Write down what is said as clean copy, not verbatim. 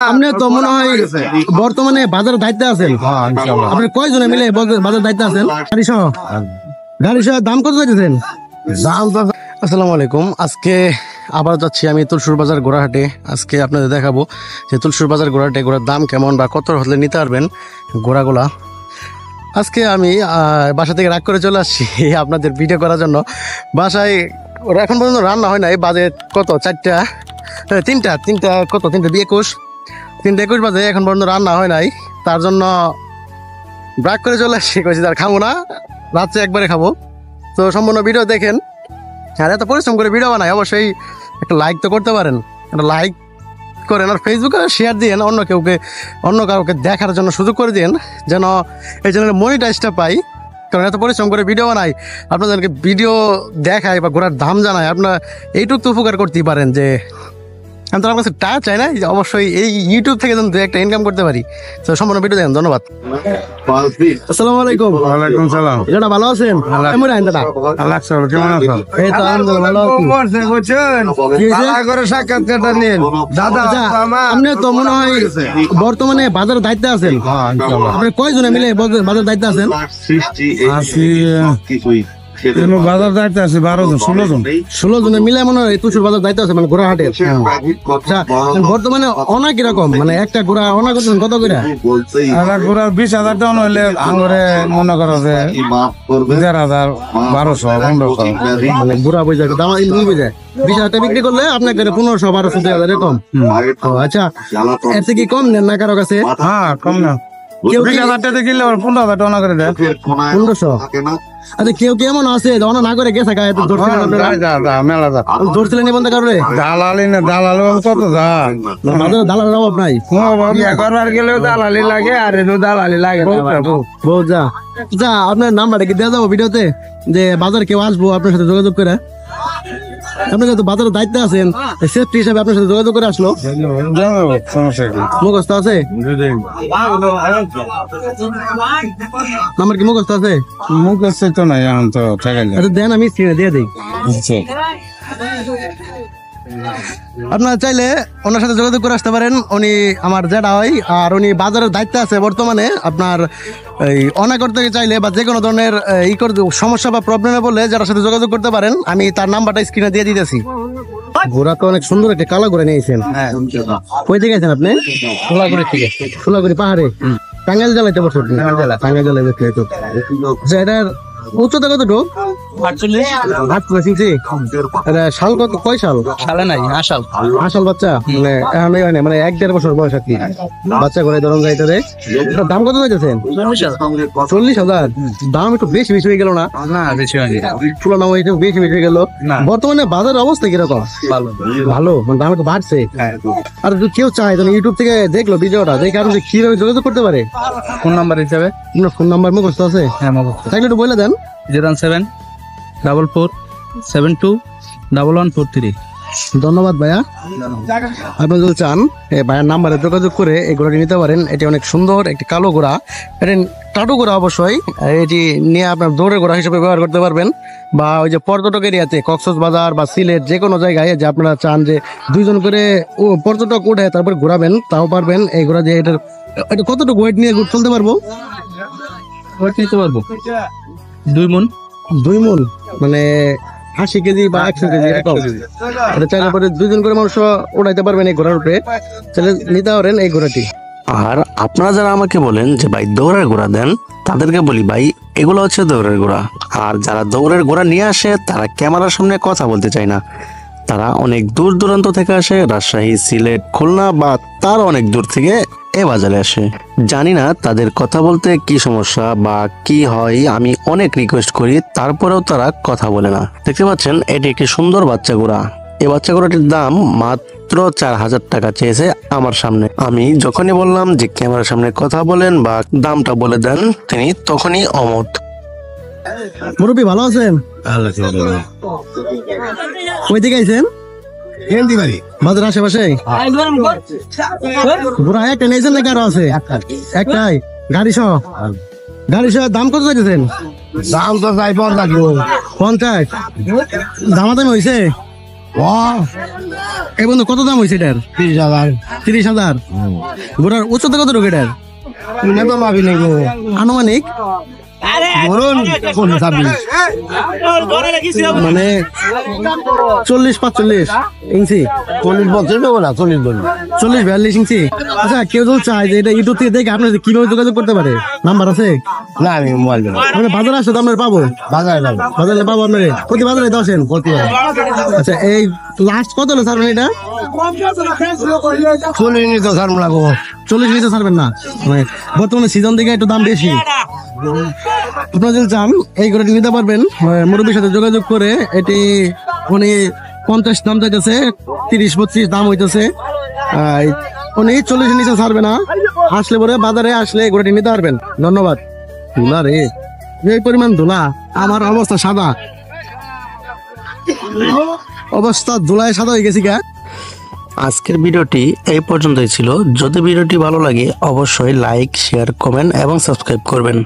আপনি তো মনে হয় বর্তমানে বাজারের দায়িত্বে আছেন। আপনি কয়জনে মিলে বাজারের দায়িত্বে আছেন? গাড়ি সহ দাম কত চাইতেছেন? আসসালামু আলাইকুম। আজকে আবার যাচ্ছি আমি তুলসুর বাজার গোড়াহাটে। আজকে আপনাদের দেখাবো যে তুলসুর বাজার গোড়াহাটে ঘোড়ার দাম কেমন বা কত হলে নিতে পারবেন ঘোড়াগুলা। আজকে আমি বাসা থেকে রাগ করে চলে আসছি আপনাদের ভিডিও করার জন্য। বাসায় এখন পর্যন্ত রান্না হয় নাই, বাজে কত তিনটা 3:21 বাজে, এখন পর্যন্ত রান্না হয় নাই। তার জন্য ব্রাক করে চলে আসছি, কইছি তার খাবো না, রাত্রে একবারে খাবো। তো সম্পূর্ণ ভিডিও দেখেন। আর এত পরিশ্রম করে ভিডিও বানাই, অবশ্যই একটা লাইক তো করতে পারেন, একটা লাইক করেন আর ফেসবুকে শেয়ার দিন, অন্য কাউকে দেখার জন্য সুযোগ করে দিন, যেন এই চ্যানেলে মনিটাইজটা পাই। কারণ এত পরিশ্রম করে ভিডিও বানাই, আপনাদেরকে ভিডিও দেখায় বা ঘোরার দাম জানায়, আপনারা এইটুকু তো উপকার করতেই পারেন যে আমি তো আমার কাছে টাকা চাই না, অবশ্যই এই ইউটিউব থেকে যেন একটা ইনকাম করতে পারি। তো সম্পূর্ণ ভিডিও দেন, ধন্যবাদ। আসসালামু আলাইকুম। ওয়ালাইকুম সালাম। এটা ভালো আছেন? কেমন আছেন দাদা? আল্লাহ সাহেব কেমন আছেন? এই তো আলহামদুলিল্লাহ ভালো আছি। সাক্ষাৎকারটা নিন দাদা। আপনি তো মনে হয় বর্তমানে বাজারের দায়িত্বে আছেন। আপনি কয়জনে মিলে বাজারের দায়িত্বে আছেন? বাজার দায়িত্ব আছে 16 জনে মিলে মনে হয় তুলসুর বাজার দায়িত্ব আছে, মানে ঘোড়াহাটে। আচ্ছা, বর্তমানে অনা কিরকম, মানে একটা ঘোড়া অনা করছেন কত করে? ঘোড়া 20,000 টাকা হইলে আঙুরে মনে করো যে 1,500, 1200, মানে ঘোড়া বই যায় দাম 20,000 টাকা বিক্রি করলে আপনাকে 1500, 1200, 2,000 এরকম। আচ্ছা, এর থেকে কি কম নেন না কারো কাছে? হ্যাঁ, কম না। 20,000 টাকা কিনলে 15,000 টাকা করে দেয়। 1500। আচ্ছা, কেউ কেমন আছে অনা না করে গেছে গায়ে ধরছিলেন নিবন্ধ কারণে? দালালি না, দালালি কত দালালের অভাব নাই। করবার গেলেও দালালি লাগে, আর দালালি লাগে বহুত যা। আপনার নাম্বারটা কি দেওয়া যাবো ভিডিওতে, যে বাজার কেউ আসবো আপনার সাথে যোগাযোগ করে? আপনি যেহেতু বাজারের দায়িত্বে আছেন, সেফটি হিসাবে আপনার সাথে যোগাযোগ করে আসলো। মুখস্থ আছে? নাম্বার কি মুখস্থ আছে? মুখস্থ তো নাই, এখন তো দেন, আমি স্ক্রিনে দিয়ে দিই। আপনারা চাইলে ওনার সাথে যোগাযোগ করে আসতে পারেন। উনি আমার জেঠা হয়, আর উনি বাজারের দায়িত্বে আছে বর্তমানে। আপনার এই অনা করতে চাইলে বা যে কোনো ধরনের সমস্যা বা প্রবলেমে বললে যার সাথে যোগাযোগ করতে পারেন। আমি তার নাম্বারটা স্ক্রিনে দিয়ে দিতেছি। ঘোড়া তো অনেক সুন্দর একটা কালো ঘোড়া নিয়েছেন। কই থেকে গেছেন আপনি? সোলাগুড়ি পাহাড়ে, টাঙ্গাইল জেলাতে বসে। টাঙ্গাইল জেলায় এটার উচ্চতা কতটুকু? 48 সাল কত? কয় সাল? সালে নাই, আসল বাচ্চা, মানে এখন মানে 1-1.5 বছর বয়স আর কি বাচ্চা করে ধরুন যাইতে। দাম কত চাইতেছেন? 40,000। দাম একটু বেশি হয়ে গেল না? তুলনা একটু বেশি হয়ে গেল। বর্তমানে বাজারের অবস্থা কিরকম? ভালো, মানে দাম একটু বাড়ছে। আর যদি কেউ চায় তাহলে ইউটিউব থেকে দেখলো ভিডিওটা, দেখে আপনি কিভাবে যোগাযোগ করতে পারে? ফোন নাম্বার হিসাবে? ফোন নাম্বার মুখস্থ আছে? হ্যাঁ, মুখস্থ। তাহলে একটু বলে দেন। 07442714143। ধন্যবাদ ভাইয়া। আপনি যদি চান ভাইয়ার নাম্বারে যোগাযোগ করে এই ঘোড়াটি নিতে পারেন। এটি অনেক সুন্দর একটি কালো ঘোড়া, এটি টাটু ঘোড়া অবশ্যই। এটি নিয়ে আপনার দৌড়ের ঘোড়া হিসেবে ব্যবহার করতে পারবেন, বা ওই যে পর্যটক এরিয়াতে কক্সবাজার বা সিলেট যে কোনো জায়গায় যে আপনারা চান যে 2 জন করে পর্যটক উঠে তারপর ঘোরাবেন, তাও পারবেন। এই ঘোড়া যে এটা কতটুকু ওয়েট নিয়ে চলতে পারবো? ওয়েট নিতে পারবো 2 মণ, মানে 80 কেজি বা 100 কেজি এরকম। এটা চাইলে পরে 2 জন করে মানুষ উঠাইতে পারবেন এই ঘোড়ার উপরে, চাইলে নিতে পারেন এই ঘোড়াটি। আর আপনারা যারা আমাকে বলেন যে ভাই দৌড়ের ঘোড়া দেন, তাদেরকে বলি ভাই এগুলো হচ্ছে দৌড়ের ঘোড়া। আর যারা দৌড়ের ঘোড়া নিয়ে আসে তারা ক্যামেরার সামনে কথা বলতে চায় না। তারা অনেক দূর দূরান্ত থেকে আসে, রাজশাহী, সিলেট, খুলনা বা তার অনেক দূর থেকে এ বাজারে আসে। জানি না তাদের কথা বলতে কি সমস্যা বা কি হয়, আমি অনেক রিকোয়েস্ট করি, তারপরেও তারা কথা বলে না। দেখতে পাচ্ছেন এটি একটি সুন্দর বাচ্চা ঘোড়া। এই বাচ্চা ঘোড়াটির দাম মাত্র 4,000 টাকা চেয়েছে আমার সামনে। আমি যখনই বললাম যে ক্যামেরার সামনে কথা বলেন বা দামটা বলে দেন, তিনি তখনই অমত। মুরব্বী ভালো আছেন? কই থেকে আইছেন? বাজার আশেপাশে ঘোড়া একটা নিয়েছেন নাকি আরো আছে? একটাই। গাড়ি সহ দাম কত চাইতেছেন? দাম তো চাই 50। দামাদামি হয়েছে? এই বন্ধু কত দাম হয়েছে এটার? 30,000। ঘোড়ার উচ্চতা কত রোগ এটার আনুমানিক? মানে 40-45 ইঞ্চি, 40-42 ইঞ্চি। আচ্ছা, কেউ যদি চায় যে এটা ইউটিউব থেকে দেখে আপনার কিভাবে যোগাযোগ করতে পারে? নাম্বার আছে? না আমি মোবাইল মানে বাজারে আসলে তো আপনার পাবো, বাজারে পাবো আপনার প্রতি বাজারে তো আসেন। আচ্ছা, এই লাস্ট কত হলো ছাড়বেন এটা? 40 নিচে ছাড়বেন না? মানে বর্তমানে সিজন থেকে একটু দাম বেশি। আপনারা যদি চান এই করে নিতে পারবেন, মুরব্বীর সাথে যোগাযোগ করে। এটি উনি 50 দাম চাইতেছে, 30-32 দাম হইতেছে। উনি 40 নিচে ছাড়বে না। আসলে পরে বাজারে আসলে এই ঘোড়াটি নিতে পারবেন। ধন্যবাদ। ধুলা রে, এই পরিমাণ ধুলা, আমার অবস্থা সাদা, অবস্থা ধুলায় সাদা হয়ে গেছি গা। আজকের ভিডিওটি এই পর্যন্তই ছিল। যদি ভিডিওটি ভালো লাগে অবশ্যই লাইক, শেয়ার, কমেন্ট এবং সাবস্ক্রাইব করবেন।